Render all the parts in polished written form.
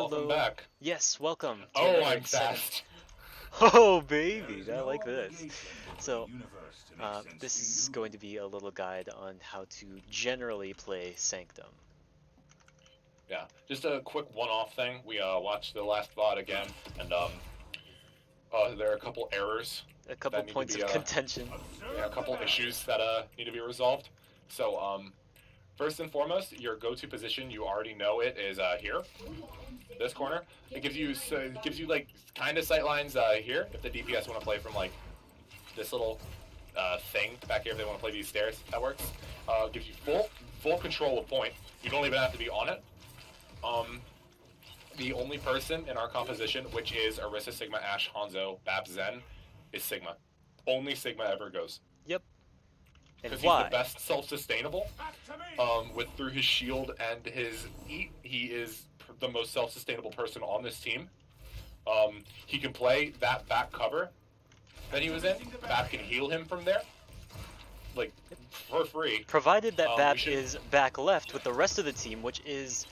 Welcome Hello. back. Yes, welcome to Oh, another I'm exciting. fast. Oh, baby, I like this. So, this is going to be a little guide on how to generally play Sanctum. Yeah, just a quick one-off thing. We watched the last VOD again, and there are a couple errors A couple that need to points be of contention. yeah, a couple issues that need to be resolved. So first and foremost, your go-to position, you already know it is here, this corner. It gives you like kind of sight lines here if the DPS want to play from like this little thing back here. If they want to play these stairs, that works. Gives you full control of point. You don't even have to be on it. The only person in our composition, which is Orisa, Sigma, Ashe, Hanzo, Bab, Zen, is Sigma. Only Sigma ever goes. Yep. And Because he's why? the best self-sustainable. Through his shield and his eat, he is the most self-sustainable person on this team. He can play that back cover that he was in. Bab can heal him from there, like for free. Provided that Bap should... is back left with the rest of the team, which is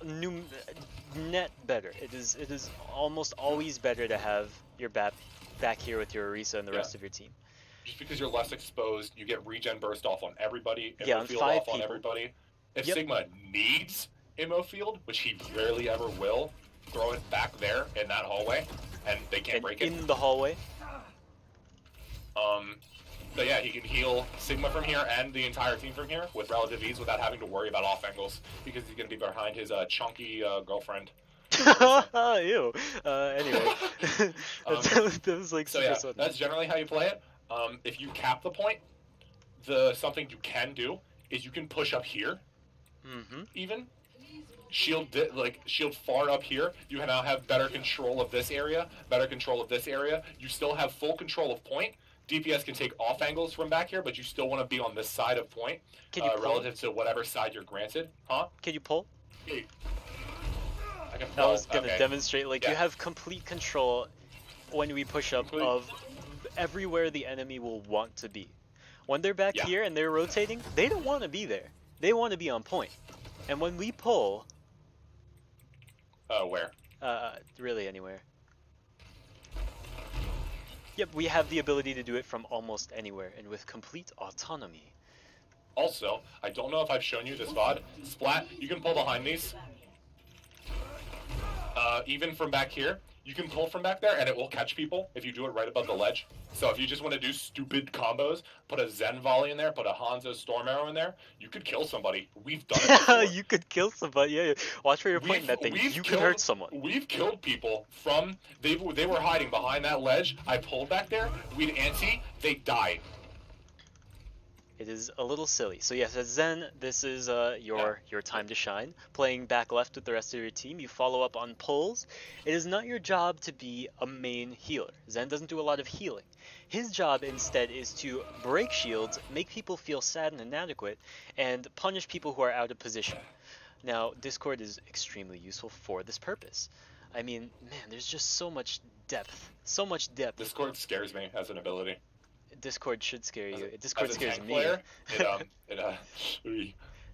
net better. It is almost always better to have your Bap back here with your Orisa and the rest of your team. Just because you're less exposed, you get regen burst off on everybody, on field 5 off people. on everybody. If Sigma needs immo field, which he rarely ever will, throw it back there in that hallway, and they can't break it. In the hallway. But yeah, he can heal Sigma from here and the entire team from here with relative ease without having to worry about off angles because he's going to be behind his chunky girlfriend. Ew. Anyway, that was like so yeah, that's generally how you play it. If you cap the point, something you can do is you can push up here. Even shield far up here. You now have better control of this area. Better control of this area. You still have full control of point. DPS can take off angles from back here, but you still want to be on this side of point relative to whatever side you're granted. Huh? Can you pull? Hey. I was going to demonstrate, like, you have complete control when we push up of everywhere the enemy will want to be. When they're back here and they're rotating, they don't want to be there. They want to be on point. And when we pull... where? Really anywhere. Yep, we have the ability to do it from almost anywhere, and with complete autonomy. Also, I don't know if I've shown you this VOD. Splat, you can pull behind these. Even from back here, you can pull from back there, and it will catch people if you do it right above the ledge. So if you just want to do stupid combos, put a Zen volley in there, put a Hanzo Storm Arrow in there, you could kill somebody. We've done it before. You could kill somebody, yeah. Watch where you're pointing that thing. You could hurt someone. We've killed people from... They were hiding behind that ledge. I pulled back there. We'd anti. They died. It is a little silly. So yes, as Zen, this is your time to shine. Playing back left with the rest of your team, you follow up on pulls. It is not your job to be a main healer. Zen doesn't do a lot of healing. His job instead is to break shields, make people feel sad and inadequate, and punish people who are out of position. Now, Discord is extremely useful for this purpose. I mean, man, there's just so much depth. So much depth. Discord scares me as an ability. Discord should scare you. Discord scares me. Player,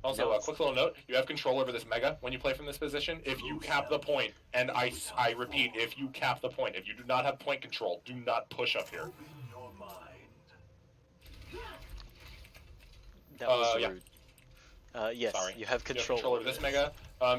Also, a quick little note: you have control over this mega when you play from this position. If you cap the point, and I repeat, if you cap the point, if you do not have point control, do not push up here. That was rude. Yes, sorry. you have control. You have control over this mega.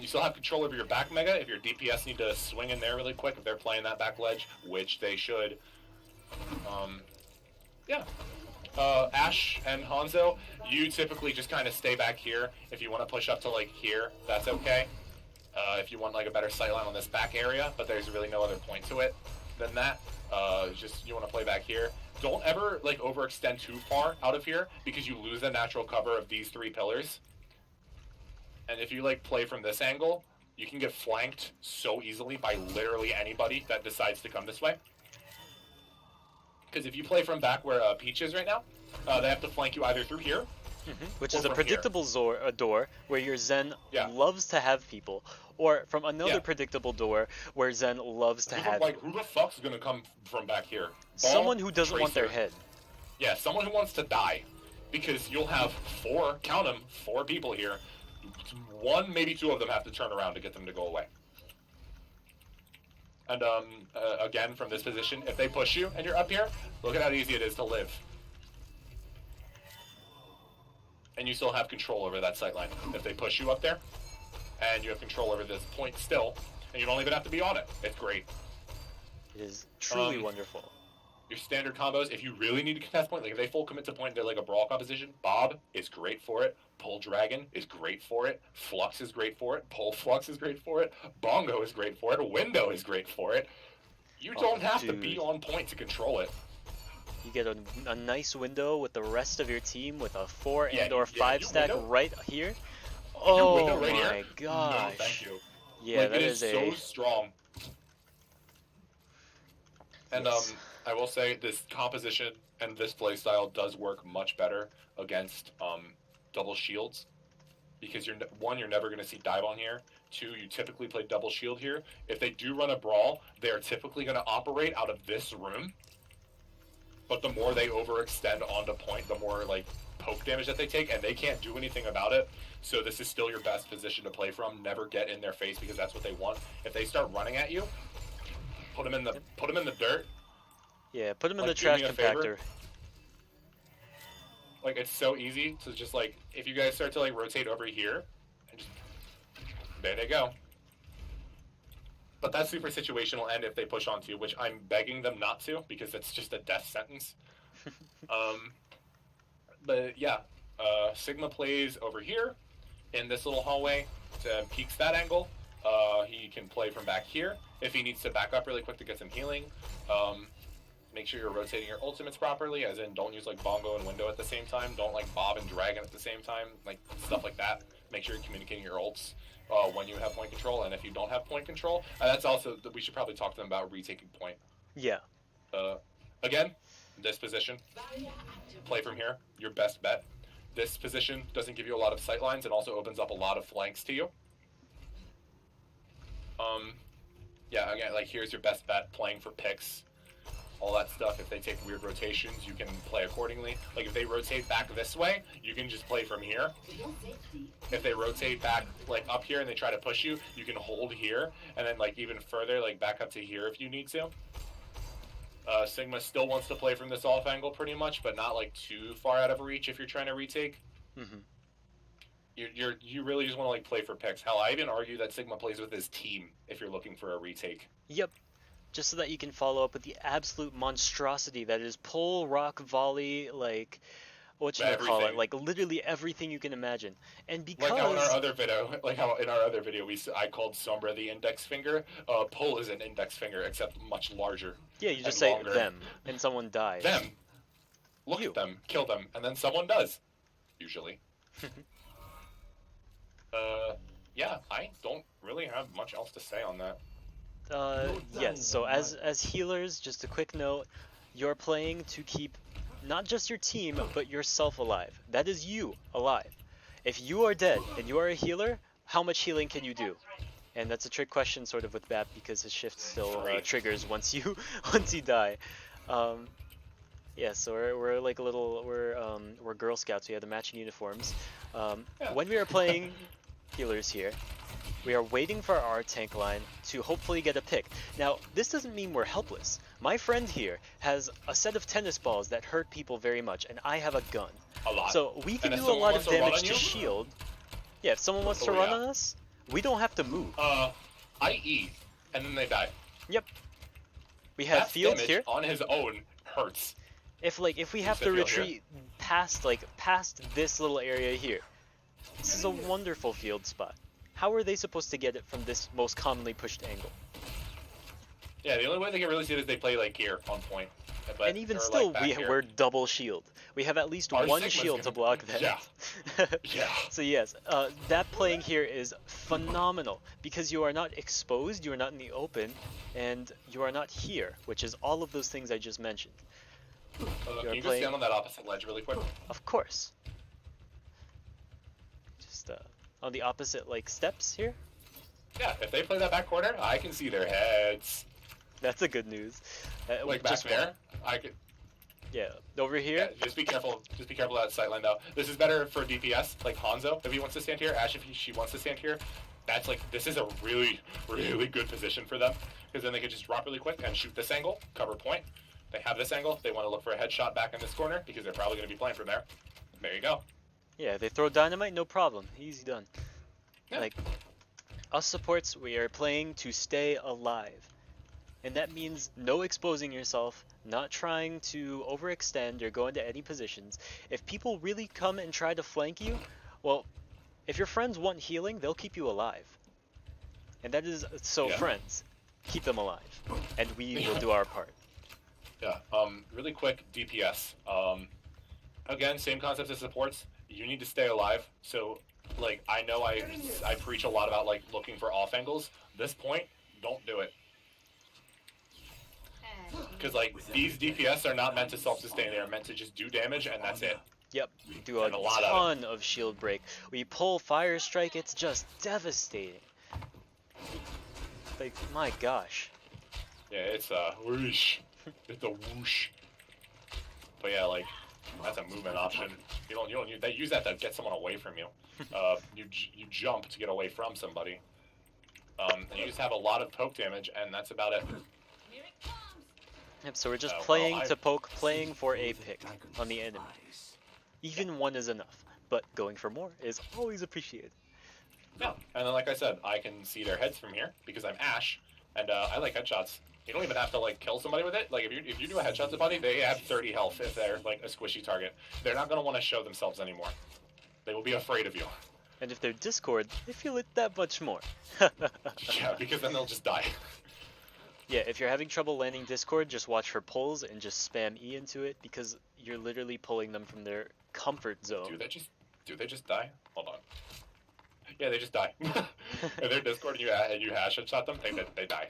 You still have control over your back mega. If your DPS need to swing in there really quick, if they're playing that back ledge, which they should. Yeah. Ashe and Hanzo, you typically just kind of stay back here. If you want to push up to like here, that's okay. If you want like a better sightline on this back area, but there's really no other point to it than that. Just you want to play back here. Don't ever like overextend too far out of here because you lose the natural cover of these 3 pillars. And if you like play from this angle, you can get flanked so easily by literally anybody that decides to come this way. Because if you play from back where Peach is right now, they have to flank you either through here, which is a predictable door where your Zen loves to have people, or from another predictable door where Zen loves to have. Like, who the fuck's gonna come from back here? Someone who doesn't want their head. Yeah, someone who wants to die, because you'll have 4, count them, 4 people here. 1, maybe 2 of them have to turn around to get them to go away. And again, from this position, if they push you and you're up here, look at how easy it is to live. And you still have control over that sight line. If they push you up there, and you have control over this point still, and you don't even have to be on it. It's great. It is truly wonderful. Your standard combos, if you really need to contest point, like if they full commit to point, they're like a brawl composition. Bob is great for it. Pull Dragon is great for it. Flux is great for it. Pull Flux is great for it. Bongo is great for it. Window is great for it. You don't have to be on point to control it. You get a nice window with the rest of your team with a 4 and or 5 stack window? right here. Your Oh window right my here? gosh. No, thank you. Yeah, like, that it is so strong. And Yes. I will say this composition and this playstyle does work much better against double shields, because you're never going to see dive on here. 2, you typically play double shield here. If they do run a brawl, they are typically going to operate out of this room. But the more they overextend onto point, the more like poke damage that they take, and they can't do anything about it. So this is still your best position to play from. Never get in their face, because that's what they want. If they start running at you, put them in the dirt. Yeah, put him in Like, the do me trash a favor. compactor. Like, it's so easy to just like, if you guys start to like rotate over here, and just, there they go. But that super situation will end if they push onto you, which I'm begging them not to, because it's just a death sentence. But yeah, Sigma plays over here in this little hallway to peeks that angle. He can play from back here if he needs to back up really quick to get some healing. Make sure you're rotating your ultimates properly, as in don't use like Bongo and Window at the same time. Don't like Bob and Dragon at the same time, like stuff like that. Make sure you're communicating your ults when you have point control, and if you don't have point control, that's also, we should probably talk to them about retaking point. Yeah. Again, this position, play from here, your best bet. This position doesn't give you a lot of sight lines and also opens up a lot of flanks to you. Yeah, again, like here's your best bet, playing for picks, all that stuff. If they take weird rotations, you can play accordingly. Like if they rotate back this way, you can just play from here. If they rotate back like up here and they try to push you, you can hold here and then like even further, like back up to here if you need to. Sigma still wants to play from this off angle pretty much, but not like too far out of reach if you're trying to retake. Mm-hmm. You really just want to like play for picks. Hell, I even argue that Sigma plays with his team if you're looking for a retake. Yep. Just so that you can follow up with the absolute monstrosity that is pull, rock, volley, like, what should I call it? Like literally everything you can imagine. And because like how in our other video, I called Sombra the index finger. Pull is an index finger, except much larger. Yeah, you just say longer. them, and someone dies. Them. Look at them, kill them, and then someone does. Usually. Yeah, I don't really have much else to say on that. Yes, so as healers, just a quick note, you're playing to keep not just your team, but yourself alive. That is you alive. If you are dead and you are a healer, how much healing can you do? And that's a trick question sort of with Bap, because his shift still triggers once you die. Yeah, so we're like a little, we're Girl Scouts. We have the matching uniforms. When we are playing healers here, we are waiting for our tank line to hopefully get a pick. Now, this doesn't mean we're helpless. My friend here has a set of tennis balls that hurt people very much, and I have a gun. A lot. So we can And if do a lot someone of wants to run damage on to you? shield. Yeah, if someone wants to run on us, we don't have to move. I eat, and then they die. Yep. We have That fields damage here. on his own hurts. If we have to field here. retreat past this little area here, this is a wonderful field spot. How are they supposed to get it from this most commonly pushed angle? Yeah, the only way they can really see it is they play like here on point. But, And even or, still, like, back here. we're double shield. We have at least Our one Sigma's shield to gonna- block that. Yeah. Yeah. So yes, that playing here is phenomenal, because you are not exposed, you are not in the open, and you are not here, which is all of those things I just mentioned. Can you just stand on that opposite ledge really quick? Of course. Just on the opposite steps here. Yeah, if they play that back corner, I can see their heads. That's a good news. Like back there, I could. Yeah, over here. Yeah, just be careful. Just be careful of that sight line though. This is better for DPS, like Hanzo if he wants to stand here. Ash if she wants to stand here. That's like, this is a really, really good position for them, because then they could just drop really quick and shoot this angle, cover point. They have this angle. They want to look for a headshot back in this corner because they're probably going to be playing from there. There you go. Yeah, they throw dynamite, no problem. Easy done. Yeah. Like, us supports, we are playing to stay alive. And that means no exposing yourself, not trying to overextend or go into any positions. If people really come and try to flank you, well, if your friends want healing, they'll keep you alive. And that is, so Yeah. friends, keep them alive. And we will do our part. Yeah. Really quick, DPS. Again, same concept as supports. You need to stay alive. So, like, I know I preach a lot about, like, looking for off angles. This point, don't do it. Because, like, these DPS are not meant to self-sustain. They are meant to just do damage, and that's it. Yep, we do a And a lot of ton of shield break. We pull Fire Strike, it's just devastating. Like, my gosh. Yeah, it's a whoosh. It's a whoosh. But yeah, like, that's a movement option. You don't they use that to get someone away from you. You jump to get away from somebody. And you just have a lot of poke damage, and that's about it. Yep, so we're just Oh, playing well, to poke, playing for a pick on the enemy. Even one is enough, but going for more is always appreciated. Yeah, and then like I said, I can see their heads from here because I'm Ash, and I like headshots. You don't even have to like kill somebody with it. Like if you do a headshot to somebody, they have 30 health if they're like a squishy target. They're not gonna want to show themselves anymore. They will be afraid of you. And if they're Discord, they feel it that much more. Yeah, because then they'll just die. Yeah, if you're having trouble landing Discord, just watch for pulls and just spam E into it because you're literally pulling them from their comfort zone. Do they just die? Hold on. Yeah, they just die. If they're Discord and you hash headshot them, they die.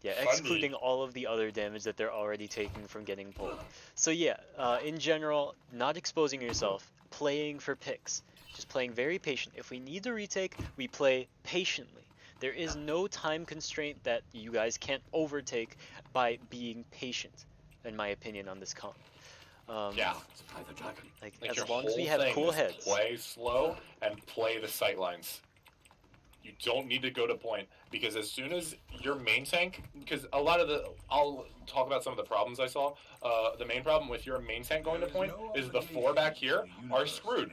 Yeah, Funny. excluding all of the other damage that they're already taking from getting pulled. So yeah, in general, not exposing yourself, playing for picks, just playing very patient. If we need to retake, we play patiently. There is no time constraint that you guys can't overtake by being patient, in my opinion, on this comp. Yeah. Like Like as your long as we whole have thing cool is heads. play slow and play the sight lines. You don't need to go to point because as soon as your main tank, because a lot of I'll talk about some of the problems I saw. The main problem with your main tank going to point is the four back here are screwed.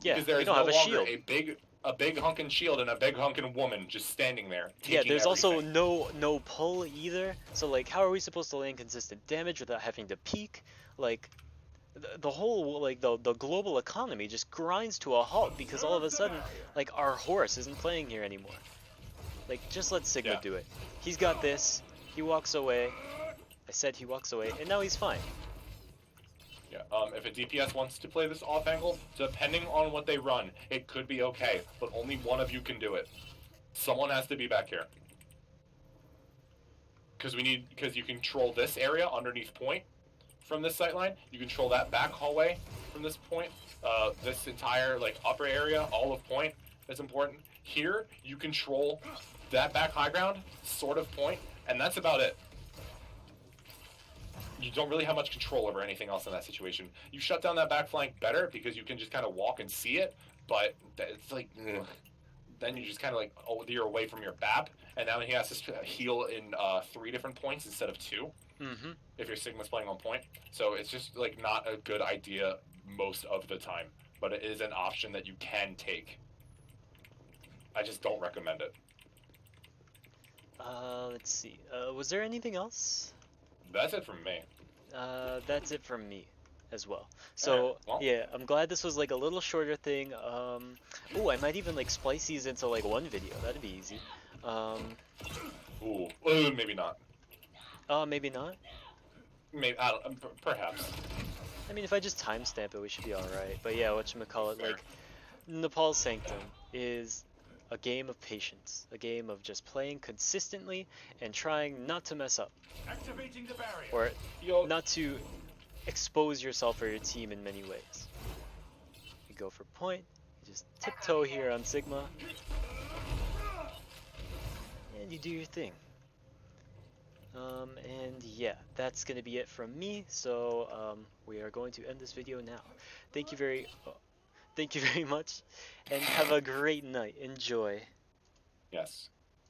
Yeah, Because there we is don't no have a longer shield. a big hunkin' shield and a big hunkin' woman just standing there. Yeah, taking there's also everything. no pull either. So like, how are we supposed to land consistent damage without having to peak? Like, the whole like the global economy just grinds to a halt because all of a sudden like our horse isn't playing here anymore. Like, just let Sigma do it. He's got this. He walks away. I said he walks away, and now he's fine. Yeah. If a DPS wants to play this off angle, depending on what they run, it could be okay, but only one of you can do it. Someone has to be back here. Because you control this area underneath point from this sight line. You control that back hallway from this point. This entire like upper area, all of point is important. Here, you control that back high ground, sort of point, and that's about it. You don't really have much control over anything else in that situation. You shut down that back flank better because you can just kind of walk and see it, but it's like, ugh. Then you just kind of like, oh, you're away from your BAP, and now he has to heal in 3 different points instead of 2. Mm-hmm. If your Sigma's playing on point. So it's just like not a good idea most of the time, but it is an option that you can take. I just don't recommend it. Let's see. Was there anything else? That's it from me. That's it from me as well. So, Alright, well. yeah, I'm glad this was like a little shorter thing. Oh, I might even like splice these into like one video. That'd be easy. Ooh, maybe not. Maybe not. Maybe, I don't, perhaps. I mean, if I just timestamp it, we should be alright. But yeah, whatchamacallit, like, Nepal Sanctum is a game of patience. A game of just playing consistently and trying not to mess up. Activating the barrier. Or Yo, not to expose yourself or your team in many ways. You go for point, you just tiptoe here on Sigma, and you do your thing. And yeah, that's gonna be it from me. So we are going to end this video now. Thank you very much, and have a great night. Enjoy. yes.